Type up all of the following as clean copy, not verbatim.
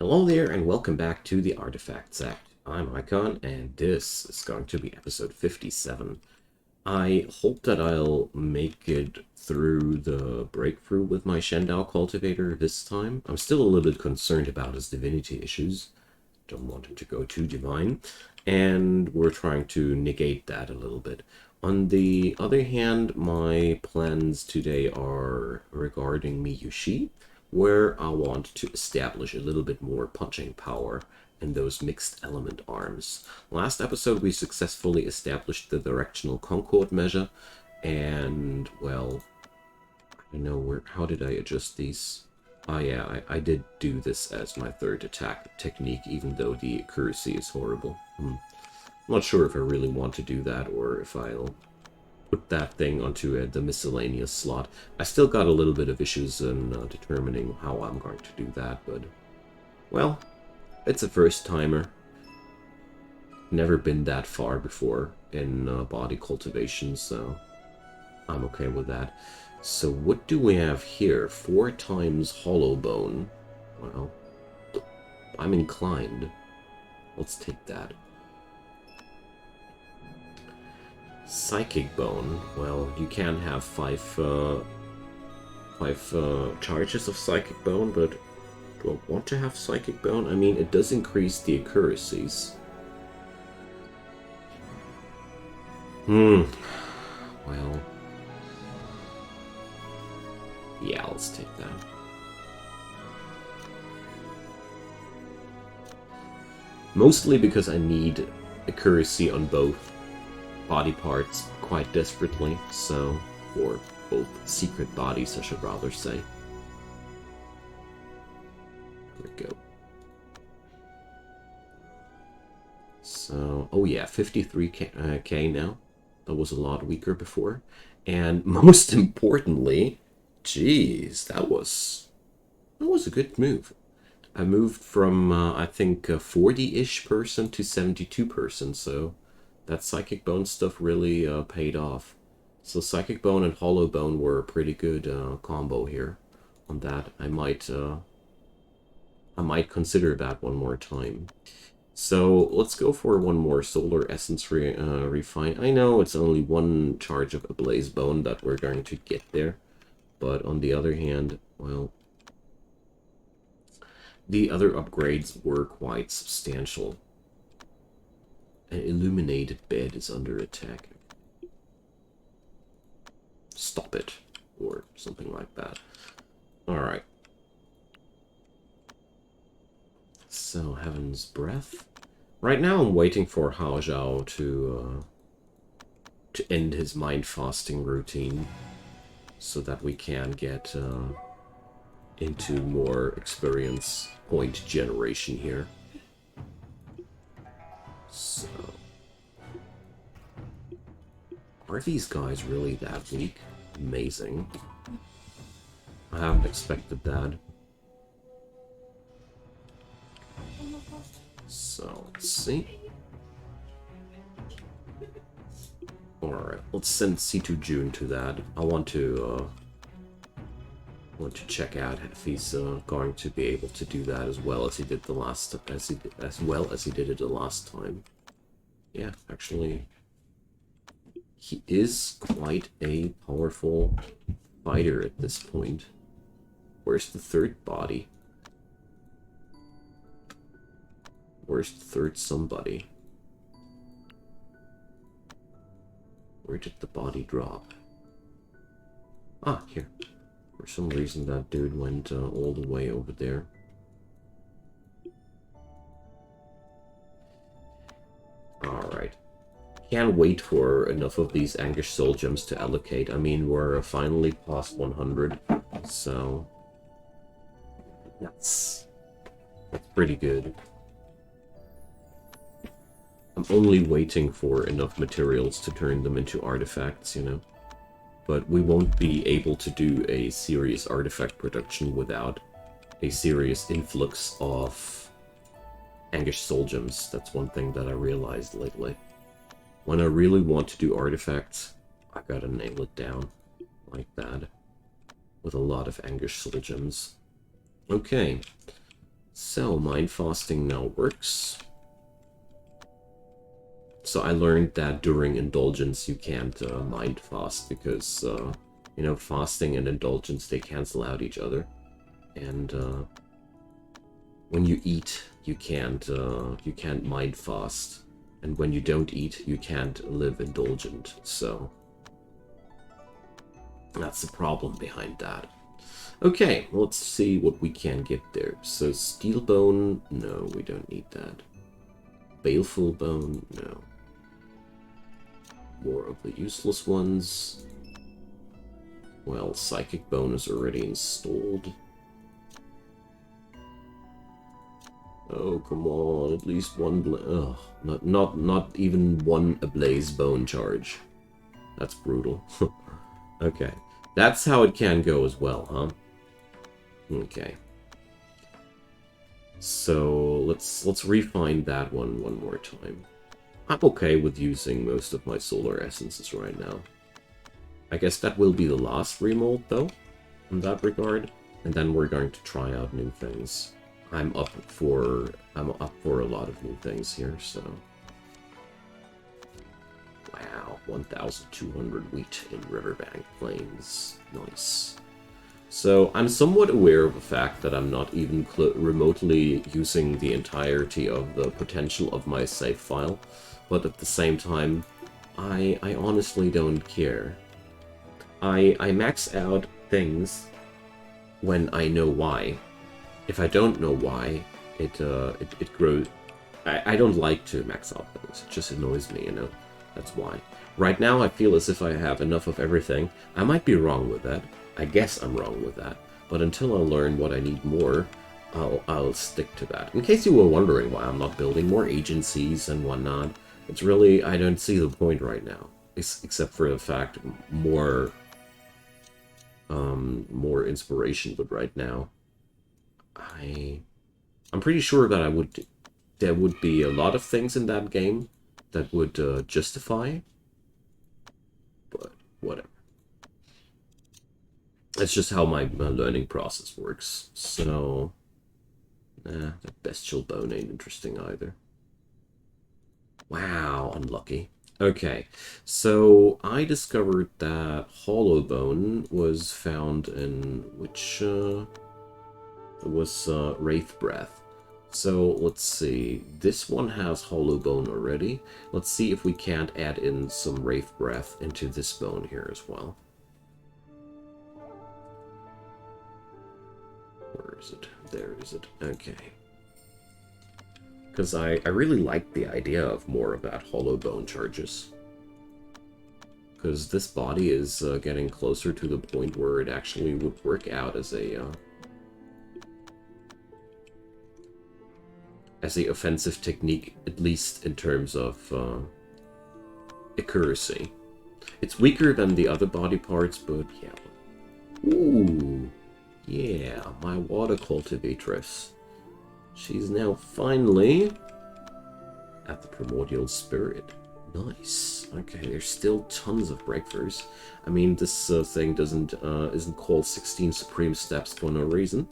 Hello there, and welcome back to the Artifact Sect. I'm Icon, and this is going to be episode 57. I hope that I'll make it through the breakthrough with my Shendao cultivator this time. I'm still a little bit concerned about his divinity issues. Don't want him to go too divine. And we're trying to negate that a little bit. On the other hand, my plans today are regarding Miyushi, where I want to establish a little bit more punching power in those mixed element arms. Last episode we successfully established the directional concord measure, and well, I don't know how did I adjust these? Ah yeah, I did do this as my third attack technique, even though the accuracy is horrible. I'm not sure if I really want to do that or if I'll put that thing onto the miscellaneous slot. I still got a little bit of issues in determining how I'm going to do that, but well, it's a first timer. Never been that far before in body cultivation, so I'm okay with that. So what do we have here? 4 times hollow bone. Well, I'm inclined. Let's take that. Psychic bone. Well, you can have five charges of psychic bone, but do I want to have psychic bone? I mean, it does increase the accuracies. Well, yeah, let's take that. Mostly because I need accuracy on both body parts quite desperately, so, or both secret bodies, I should rather say. There we go. So, oh yeah, 53k now. That was a lot weaker before. And most importantly, geez, that was a good move. I moved from, I think, 40-ish person to 72%, so that Psychic Bone stuff really paid off. So Psychic Bone and Hollow Bone were a pretty good combo here. On that, I might consider that one more time. So let's go for one more Solar Essence Refine. I know it's only one charge of Ablaze Bone that we're going to get there, but on the other hand, well, the other upgrades were quite substantial. An illuminated bed is under attack. Stop it. Or something like that. Alright. So, Heaven's Breath. Right now I'm waiting for Hao Zhao to end his mind fasting routine, so that we can get into more experience point generation here. So, are these guys really that weak? Amazing. I haven't expected that. So, let's see. Alright, let's send C2 June to that. I want to check out if he's going to be able to do that as well as he did the last as well as he did it the last time. Yeah, actually, he is quite a powerful fighter at this point. Where's the third body? Where's the third somebody? Where did the body drop? Ah, here. For some reason that dude went all the way over there. Alright. Can't wait for enough of these Angish Soul Gems to allocate. I mean, we're finally past 100, so that's pretty good. I'm only waiting for enough materials to turn them into artifacts, you know. But we won't be able to do a serious artifact production without a serious influx of Angish Soul Gems. That's one thing that I realized lately. When I really want to do artifacts, I gotta nail it down like that, with a lot of Angish Soul Gems. Okay, So, mind fasting now works. So I learned that during indulgence you can't mind fast because, you know, fasting and indulgence, they cancel out each other. And when you eat, you can't mind fast. And when you don't eat, you can't live indulgent. So that's the problem behind that. Okay, let's see what we can get there. So steel bone, no, we don't need that. Baleful bone, no. More of the useless ones. Well, psychic bone is already installed. Oh, come on, at least one not even one ablaze bone charge. That's brutal. Okay. That's how it can go as well, huh? Okay. So let's refine that one more time. I'm okay with using most of my solar essences right now. I guess that will be the last remold, though, in that regard. And then we're going to try out new things. I'm up for a lot of new things here, so... Wow, 1,200 wheat in Riverbank Plains. Nice. So I'm somewhat aware of the fact that I'm not even remotely using the entirety of the potential of my save file, but at the same time, I honestly don't care. I max out things when I know why. If I don't know why, it grows. I don't like to max out things. It just annoys me, you know. That's why. Right now, I feel as if I have enough of everything. I might be wrong with that. I guess I'm wrong with that. But until I learn what I need more, I'll stick to that. In case you were wondering why I'm not building more agencies and whatnot, it's really, I don't see the point right now. Except for the fact more inspiration, but right now, I'm pretty sure that there would be a lot of things in that game that would justify, but whatever. That's just how my learning process works. So, the bestial bone ain't interesting either. Wow, unlucky. Okay, so I discovered that hollow bone was found in which it was Wraith Breath. So let's see, this one has hollow bone already. Let's see if we can't add in some Wraith Breath into this bone here as well. Where is it? There is it. Okay. Because I really like the idea of more of that hollow bone charges. Because this body is getting closer to the point where it actually would work out as a offensive technique, at least in terms of accuracy. It's weaker than the other body parts, but yeah. Ooh, yeah, my water cultivatress. She's now finally at the primordial spirit. Nice. Okay, there's still tons of breakthroughs. I mean, this thing isn't called 16 Supreme Steps for no reason.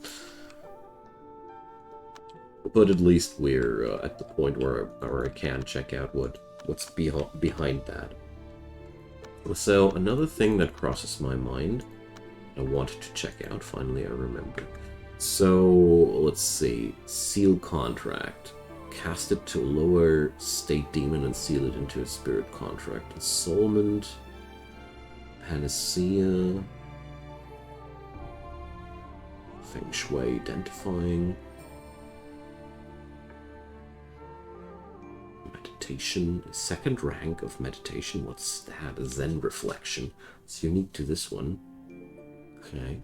But at least we're at the point where I can check out what's behind that. So another thing that crosses my mind, I wanted to check out. Finally, I remember. So let's see. Seal contract. Cast it to a lower state demon and seal it into a spirit contract. Ensoulment. Panacea. Feng Shui identifying. Meditation. Second rank of meditation. What's that? Zen reflection. It's unique to this one. Okay.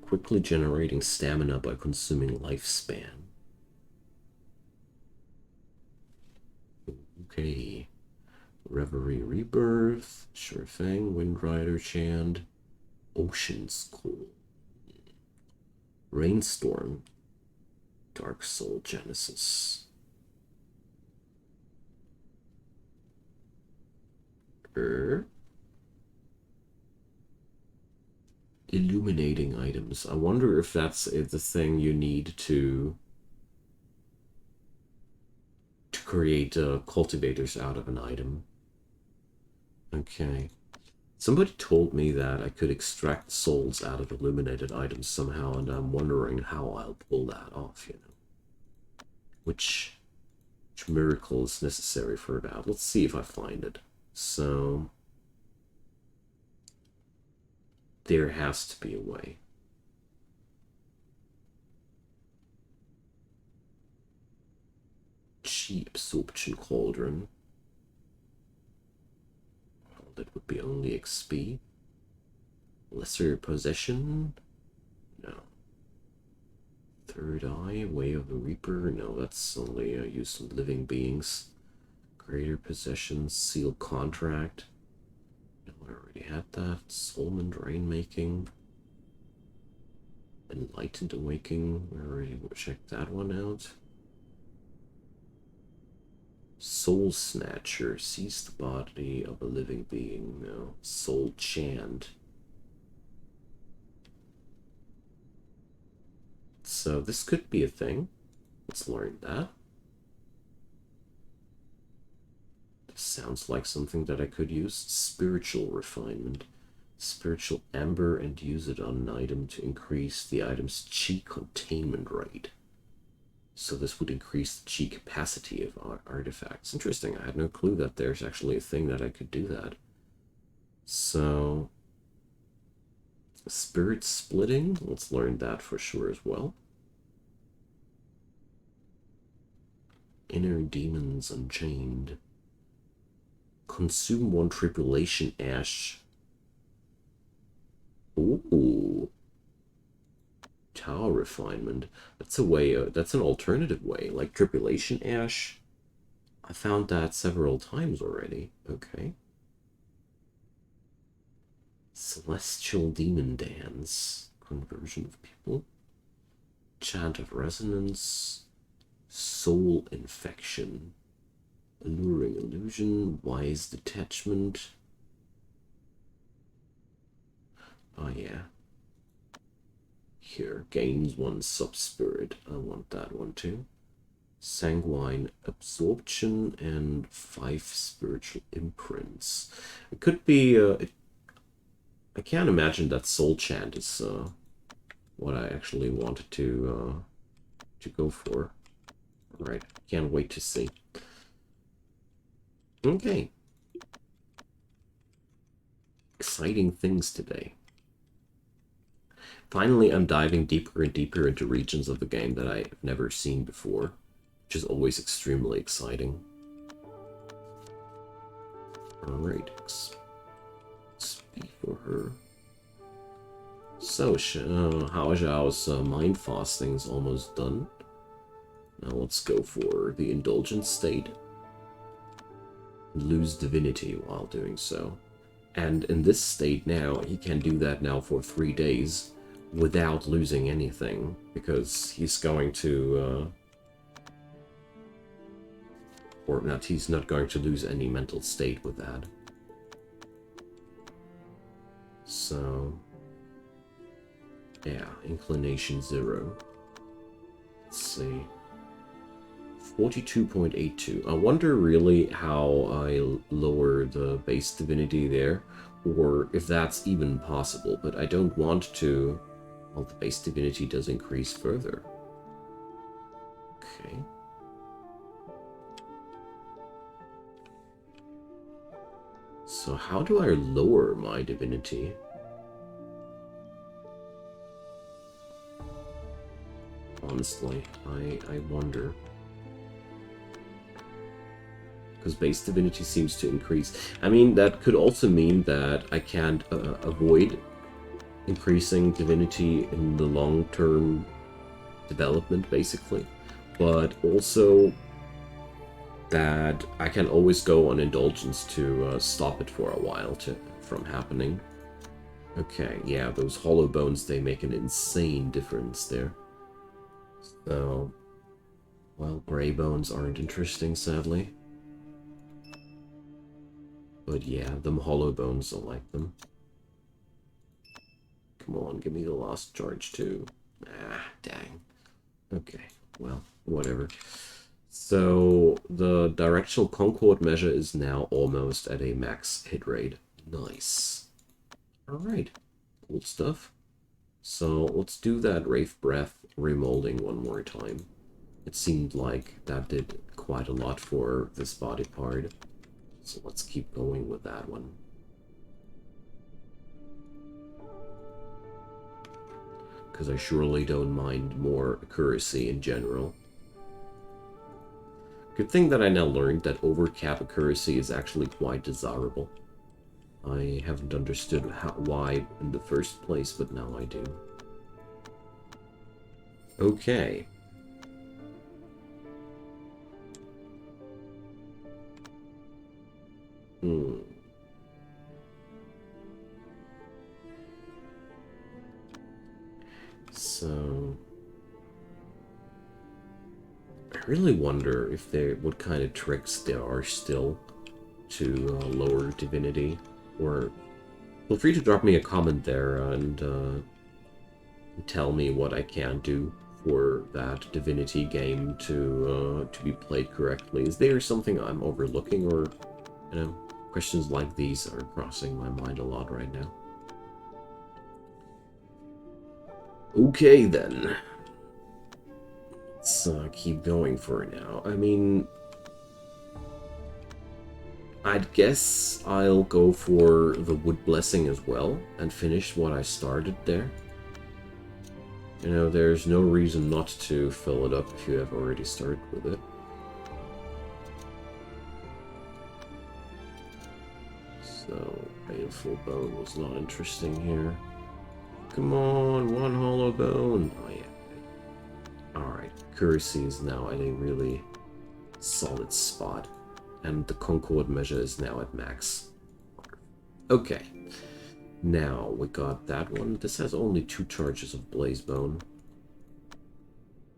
Quickly generating stamina by consuming lifespan. Okay. Reverie Rebirth. Sure thing. Windrider Chand. Ocean School. Rainstorm. Dark Soul Genesis. illuminating items. I wonder if that's the thing you need to create cultivators out of an item. Okay. Somebody told me that I could extract souls out of illuminated items somehow, and I'm wondering how I'll pull that off, you know. Which miracle is necessary for that? Let's see if I find it. So there has to be a way. Chi absorption cauldron. Well, that would be only XP. Lesser possession? No. Third eye, way of the reaper? No, that's only use of living beings. Greater possession, seal contract. No, I already had that. Soulman rainmaking. Enlightened awakening. We already checked that one out. Soul Snatcher, seize the body of a living being. No. Soul Chant. So this could be a thing. Let's learn that. This sounds like something that I could use. Spiritual refinement. Spiritual amber and use it on an item to increase the item's chi containment rate. So this would increase the chi capacity of our artifacts. Interesting. I had no clue that there's actually a thing that I could do that. So spirit splitting. Let's learn that for sure as well. Inner demons unchained. Consume one tribulation ash. Ooh. Tower refinement. That's a way, that's an alternative way. Like tribulation ash. I found that several times already. Okay. Celestial demon dance. Conversion of people. Chant of resonance. Soul infection. Alluring illusion. Wise detachment. Oh yeah. Here, gains one sub-spirit. I want that one too. Sanguine absorption and 5 spiritual imprints. It could be, I can't imagine that soul chant is what I actually wanted to go for. Alright, can't wait to see. Okay. Exciting things today. Finally, I'm diving deeper and deeper into regions of the game that I've never seen before, which is always extremely exciting. Alright, XP for her. So, Hao Zhao's mind fasting is almost done. Now let's go for the indulgent state. Lose divinity while doing so. And in this state now, he can do that now for 3 days without losing anything, because he's going to, or not, he's not going to lose any mental state with that. So, yeah, inclination 0. Let's see. 42.82. I wonder really how I lower the base divinity there, or if that's even possible, but I don't want to. Well, the base divinity does increase further. Okay. So how do I lower my divinity? Honestly, I wonder. Because base divinity seems to increase. I mean, that could also mean that I can't avoid increasing divinity in the long-term development, basically. But also that I can always go on indulgence to stop it for a while from happening. Okay, yeah, those hollow bones, they make an insane difference there. So, well, gray bones aren't interesting, sadly. But yeah, them hollow bones, I like them. Come on, give me the last charge too. Ah, dang. Okay, well, whatever. So the directional concord measure is now almost at a max hit rate. Nice. Alright, cool stuff. So let's do that Wraith Breath remolding one more time. It seemed like that did quite a lot for this body part. So let's keep going with that one. Because I surely don't mind more accuracy in general. Good thing that I now learned that overcap accuracy is actually quite desirable. I haven't understood why in the first place, but now I do. Okay. So I really wonder if what kind of tricks there are still to lower divinity, or feel free to drop me a comment there and tell me what I can do for that divinity game to be played correctly. Is there something I'm overlooking, or questions like these are crossing my mind a lot right now. Okay then. Let's keep going for now. I mean, I'd guess I'll go for the Wood Blessing as well and finish what I started there. There's no reason not to fill it up if you have already started with it. So, Baleful Bone was not interesting here. Come on, one hollow bone! Oh yeah. Alright, accuracy is now at a really solid spot. And the Concord measure is now at max. Okay. Now, we got that one. This has only 2 charges of Blaze Bone.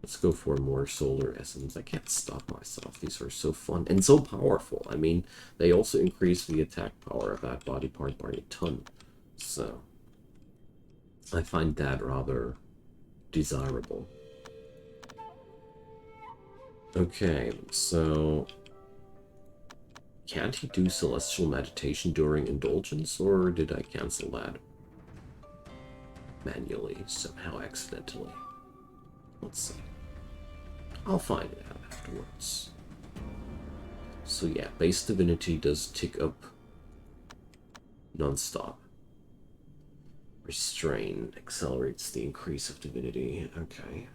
Let's go for more Solar Essence. I can't stop myself. These are so fun and so powerful. I mean, they also increase the attack power of that body part by a ton. So, I find that rather desirable. Okay, so can't he do Celestial Meditation during Indulgence, or did I cancel that manually, somehow accidentally? Let's see. I'll find it out afterwards. So yeah, base divinity does tick up non-stop. Restrain accelerates the increase of divinity. Okay.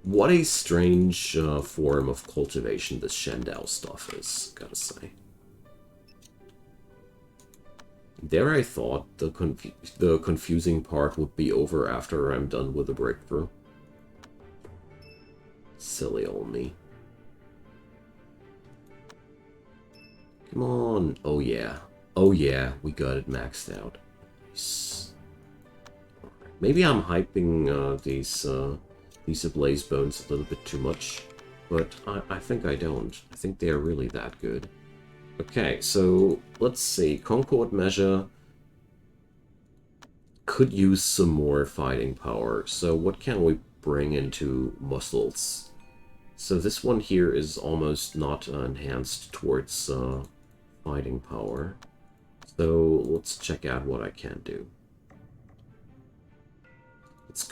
What a strange form of cultivation this Shandao stuff is, gotta say. There I thought the confusing part would be over after I'm done with the breakthrough. Silly old me. Come on. Oh yeah. Oh yeah, we got it maxed out. Nice. Maybe I'm hyping these Ablaze Bones a little bit too much, but I think I don't. I think they are really that good. Okay, so let's see. Concord measure could use some more fighting power. So what can we bring into muscles? So this one here is almost not enhanced towards fighting power. So let's check out what I can do. Let's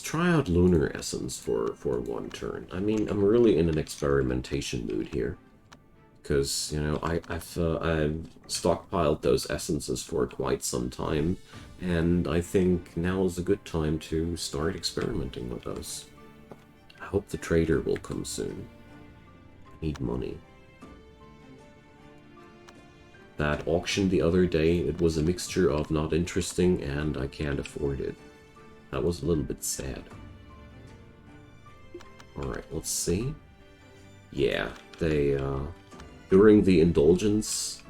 try out Lunar Essence for one turn. I mean, I'm really in an experimentation mood here. Because, I've stockpiled those essences for quite some time, and I think now is a good time to start experimenting with those. I hope the trader will come soon. I need money. That auction the other day, it was a mixture of not interesting and I can't afford it. That was a little bit sad. Alright, let's see. Yeah, during the Indulgence,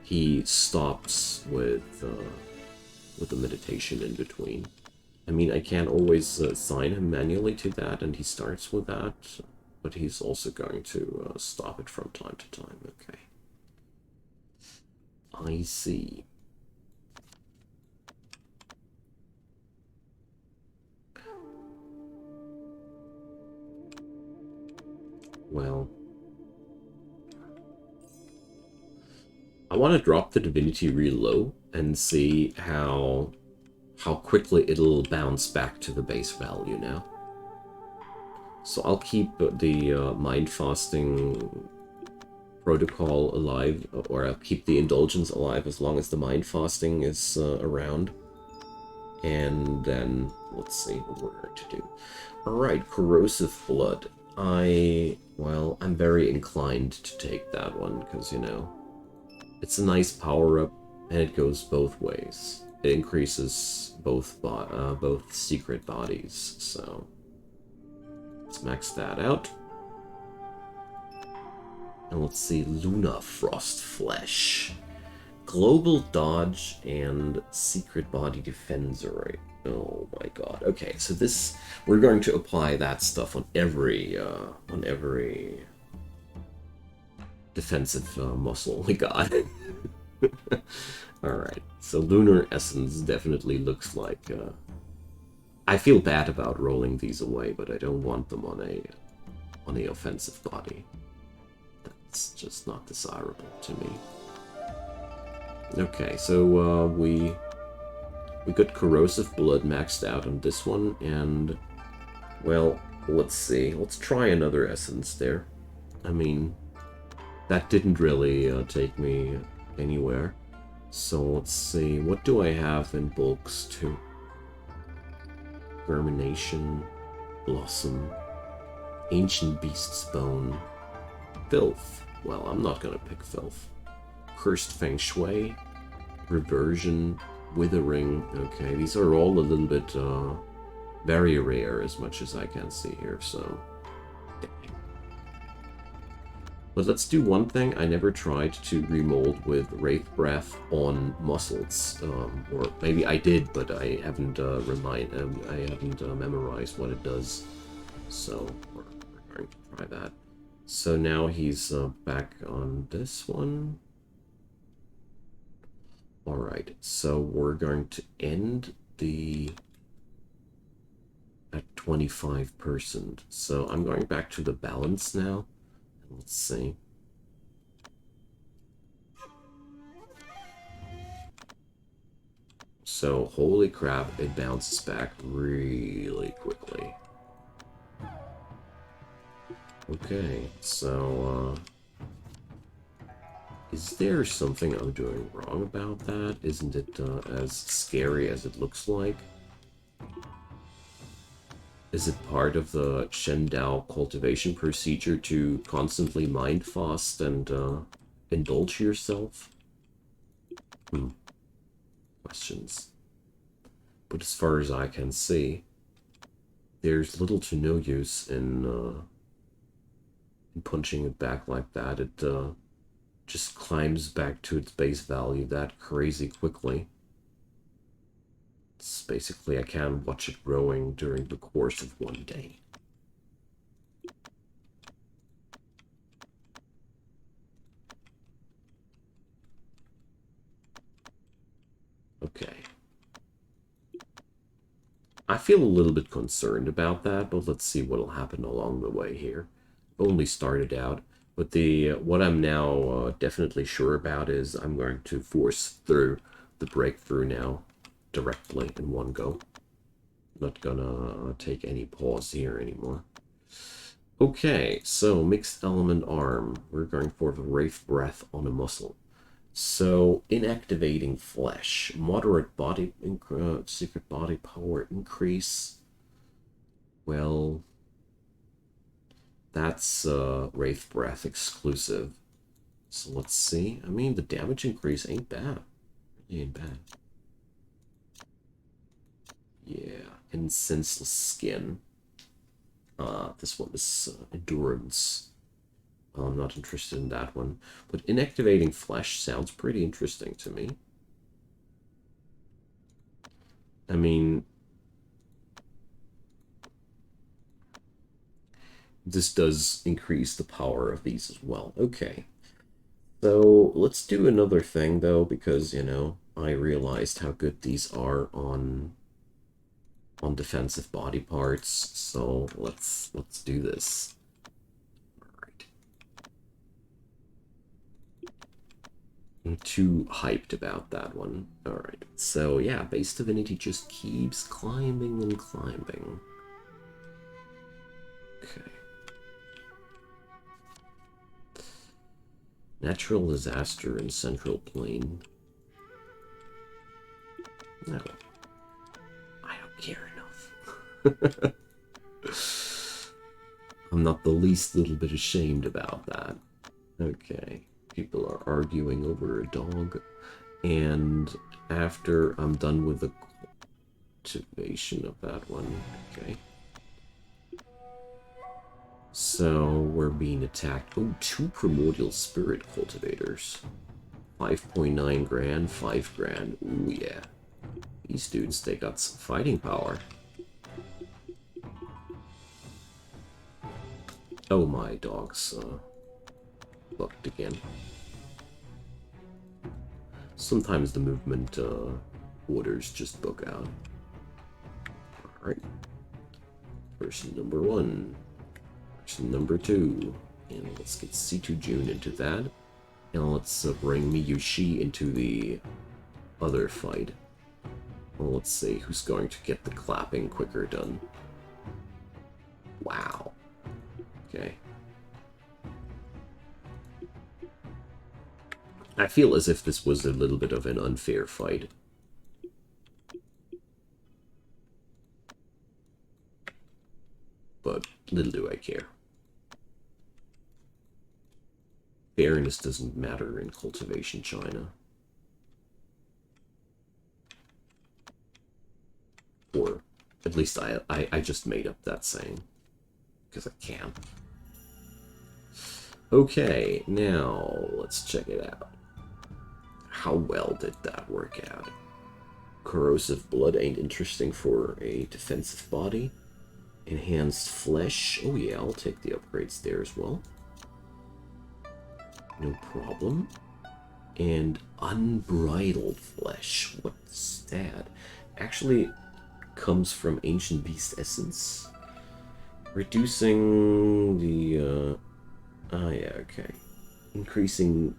he stops with the meditation in between. I mean, I can't always assign him manually to that, and he starts with that. but he's also going to stop it from time to time. Okay. I see. Well, I want to drop the divinity real low and see how quickly it'll bounce back to the base value now. So I'll keep the mind fasting protocol alive, or I'll keep the indulgence alive as long as the mind fasting is around. And then let's see what we're going to do. Alright, corrosive blood. Well, I'm very inclined to take that one, because, you know, it's a nice power-up, and it goes both ways. It increases both secret bodies, so let's max that out. And let's see, Luna Frost Flesh. Global dodge and secret body defense rate. Oh my god. Okay, so this, we're going to apply that stuff on every defensive muscle we got. Alright, so Lunar Essence definitely looks like... I feel bad about rolling these away, but I don't want them on a offensive body. That's just not desirable to me. Okay, so we got corrosive blood maxed out on this one, and well, let's see. Let's try another essence there. I mean, that didn't really take me anywhere. So let's see. What do I have in bulks too? Germination, Blossom, Ancient Beast's Bone, Filth. Well, I'm not gonna pick Filth. Cursed Feng Shui, Reversion, Withering. Okay, these are all a little bit very rare as much as I can see here, so... Dang. But let's do one thing. I never tried to remold with Wraith Breath on muscles. Or maybe I did, but I haven't memorized what it does. So we're going to try that. So now he's back on this one. Alright, so we're going to end at 25%. So I'm going back to the balance now. Let's see. So, holy crap, it bounces back really quickly. Okay, so, is there something I'm doing wrong about that? Isn't it as scary as it looks like? Is it part of the Shendao cultivation procedure to constantly mind fast and indulge yourself? Questions. But as far as I can see, there's little to no use in punching it back like that. It just climbs back to its base value that crazy quickly. It's basically, I can watch it growing during the course of one day. Okay. I feel a little bit concerned about that, but let's see what'll happen along the way here. Only started out, but what I'm now definitely sure about is I'm going to force through the breakthrough now directly in one go. Not gonna take any pause here anymore. Okay, so mixed element arm. We're going for the Wraith Breath on a muscle. So, inactivating flesh, moderate body, secret body power increase. Well, that's Wraith Breath exclusive. So let's see. I mean, the damage increase ain't bad. It ain't bad. Yeah, and senseless skin. This one is endurance. I'm not interested in that one. But inactivating flesh sounds pretty interesting to me. I mean, this does increase the power of these as well. Okay. So let's do another thing though, because you know I realized how good these are on defensive body parts. So let's do this. All right. I'm too hyped about that one. All right. So yeah, base divinity just keeps climbing and climbing. Okay. Natural disaster in Central Plain. No. I don't care enough. I'm not the least little bit ashamed about that. Okay. People are arguing over a dog. And after I'm done with the cultivation of that one, okay. So we're being attacked. Oh, 2 primordial spirit cultivators. 5.9 grand, 5 grand. Ooh, yeah. These dudes, they got some fighting power. Oh, my dog's bucked again. Sometimes the movement orders just bug out. Alright. Person number 1. Person number 2. And let's get C2 June into that. And let's bring Miyushi into the other fight. Well, let's see who's going to get the clapping quicker done. Wow. Okay. I feel as if this was a little bit of an unfair fight. But little do I care. Fairness doesn't matter in cultivation China. Or at least I just made up that saying. Because I can. Okay, now let's check it out. How well did that work out? Corrosive blood ain't interesting for a defensive body. Enhanced flesh. Oh yeah, I'll take the upgrades there as well. No problem. And unbridled flesh. What's that? Actually comes from Ancient Beast Essence. Reducing the... Ah, yeah, okay. Increasing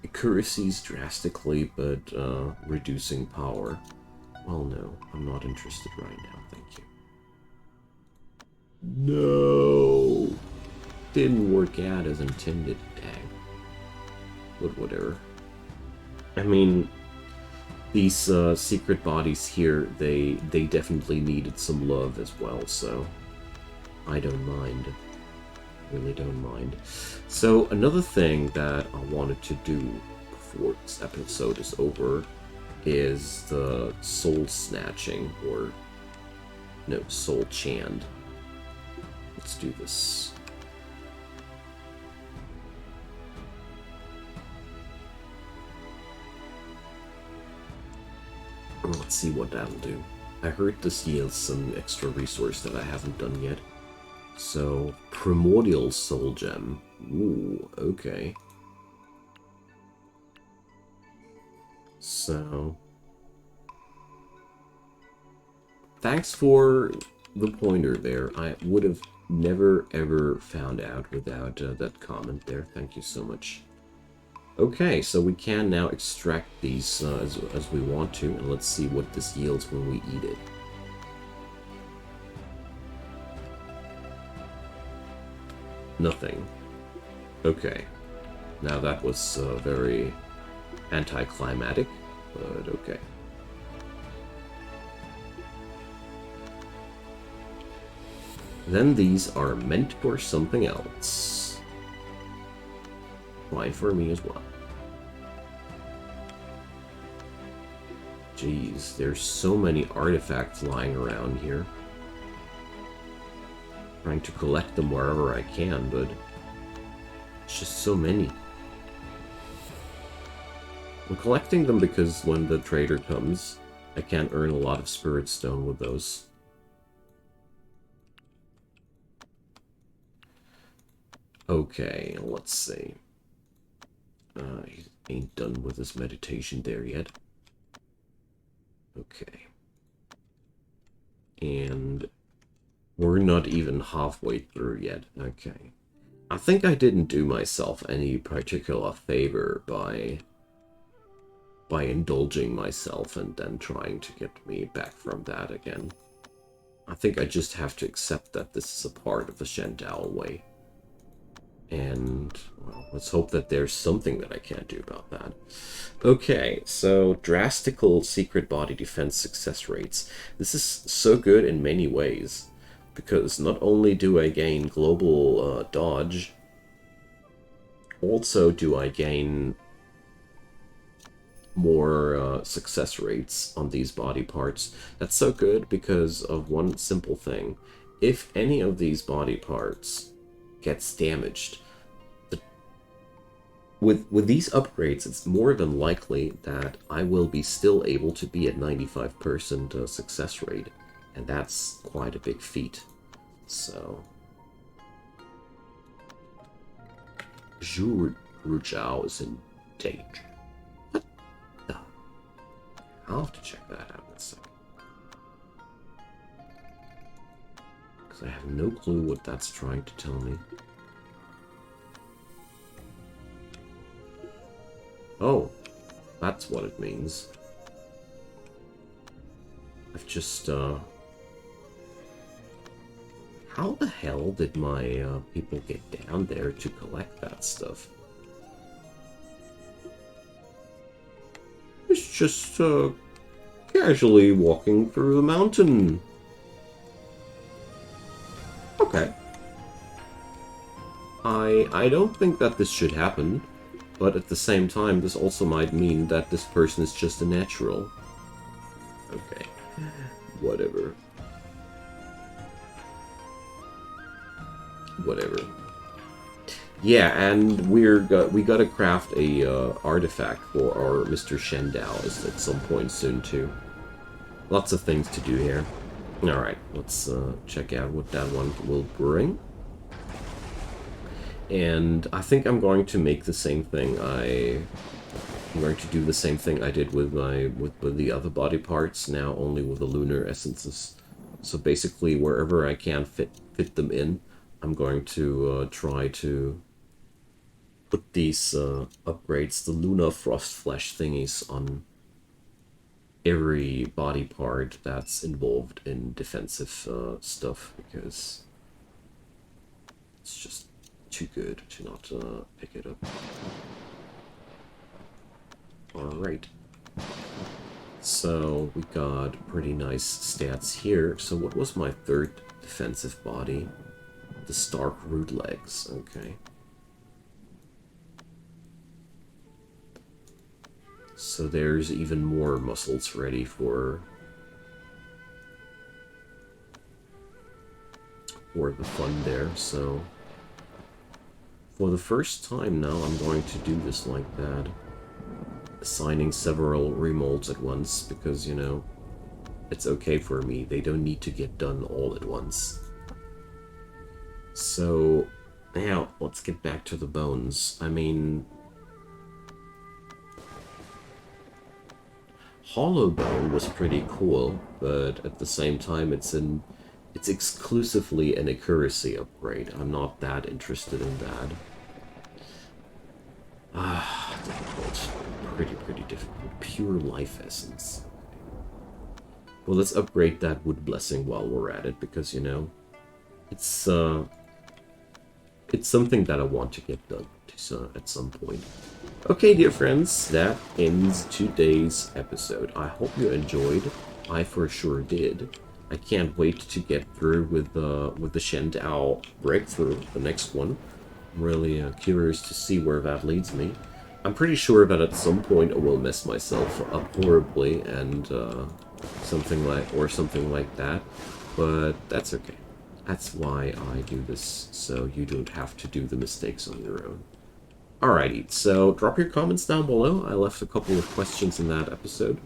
accuracies drastically, but reducing power. Well, no, I'm not interested right now, thank you. No! Didn't work out as intended, dang. But whatever. I mean, these secret bodies here, they definitely needed some love as well, so I don't mind. Really don't mind. So another thing that I wanted to do before this episode is over is the soul snatching, or no, soul chand. Let's do this. Let's see what that'll do. I heard this yields some extra resource that I haven't done yet. So, Primordial Soul Gem. Ooh, okay. So... Thanks for the pointer there. I would have never ever found out without that comment there. Thank you so much. Okay, so we can now extract these as we want to, and let's see what this yields when we eat it. Nothing. Okay. Now that was very anticlimactic, but okay. Then these are meant for something else. Fine for me as well. Jeez, there's so many artifacts lying around here. Trying to collect them wherever I can, but it's just so many. I'm collecting them because when the trader comes, I can earn a lot of spirit stone with those. Okay, let's see. He ain't done with his meditation there yet. Okay. And we're not even halfway through yet. Okay. I think I didn't do myself any particular favor by indulging myself and then trying to get me back from that again. I think I just have to accept that this is a part of the Shandao way. And, well, let's hope that there's something that I can't do about that. Okay, so drastical secret body defense success rates. This is so good in many ways, because not only do I gain global dodge, also do I gain more success rates on these body parts. That's so good because of one simple thing. If any of these body parts gets damaged, with these upgrades, it's more than likely that I will be still able to be at 95% success rate, and that's quite a big feat. So, Zhu Ruzhao is in danger. What the? I'll have to check that out in a second. Because I have no clue what that's trying to tell me. Oh, that's what it means. I've just, how the hell did my people get down there to collect that stuff? It's just, casually walking through the mountain. Okay. I don't think that this should happen. But at the same time, this also might mean that this person is just a natural. Okay. Whatever. Whatever. Yeah, and we gotta craft a artifact for our Mr. Shandao at some point soon too. Lots of things to do here. Alright, let's check out what that one will bring. And I think I'm going to make the same thing. I'm going to do the same thing I did with the other body parts, now only with the lunar essences. So basically, wherever I can fit them in, I'm going to try to put these upgrades, the lunar frost flesh thingies, on every body part that's involved in defensive stuff, because it's just too good to not pick it up. Alright. So we got pretty nice stats here. So what was my third defensive body? The Stark Root Legs. Okay. So there's even more muscles ready for the fun there. So for the first time now, I'm going to do this like that. Assigning several remolds at once, because, you know, it's okay for me. They don't need to get done all at once. So, now, let's get back to the bones. I mean, Hollow Bone was pretty cool, but at the same time, it's exclusively an accuracy upgrade. I'm not that interested in that. Difficult. Pretty difficult. Pure life essence. Well, let's upgrade that wood blessing while we're at it, because, you know, it's something that I want to get done at some point. Okay, dear friends, that ends today's episode. I hope you enjoyed. I for sure did. I can't wait to get through with the Shandao breakthrough, the next one. I'm really curious to see where that leads me. I'm pretty sure that at some point I will mess myself up horribly and something like that, but that's okay. That's why I do this, so you don't have to do the mistakes on your own. Alrighty, so drop your comments down below. I left a couple of questions in that episode.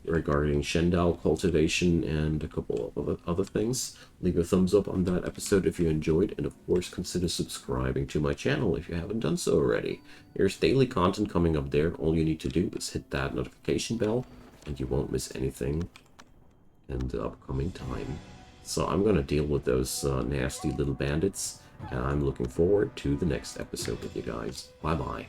regarding Shendal cultivation and a couple of other things. Leave a thumbs up on that episode if you enjoyed, and of course consider subscribing to my channel if you haven't done so already. There's daily content coming up there. All you need to do is hit that notification bell and you won't miss anything in the upcoming time. So I'm gonna deal with those nasty little bandits, and I'm looking forward to the next episode with you guys. Bye bye.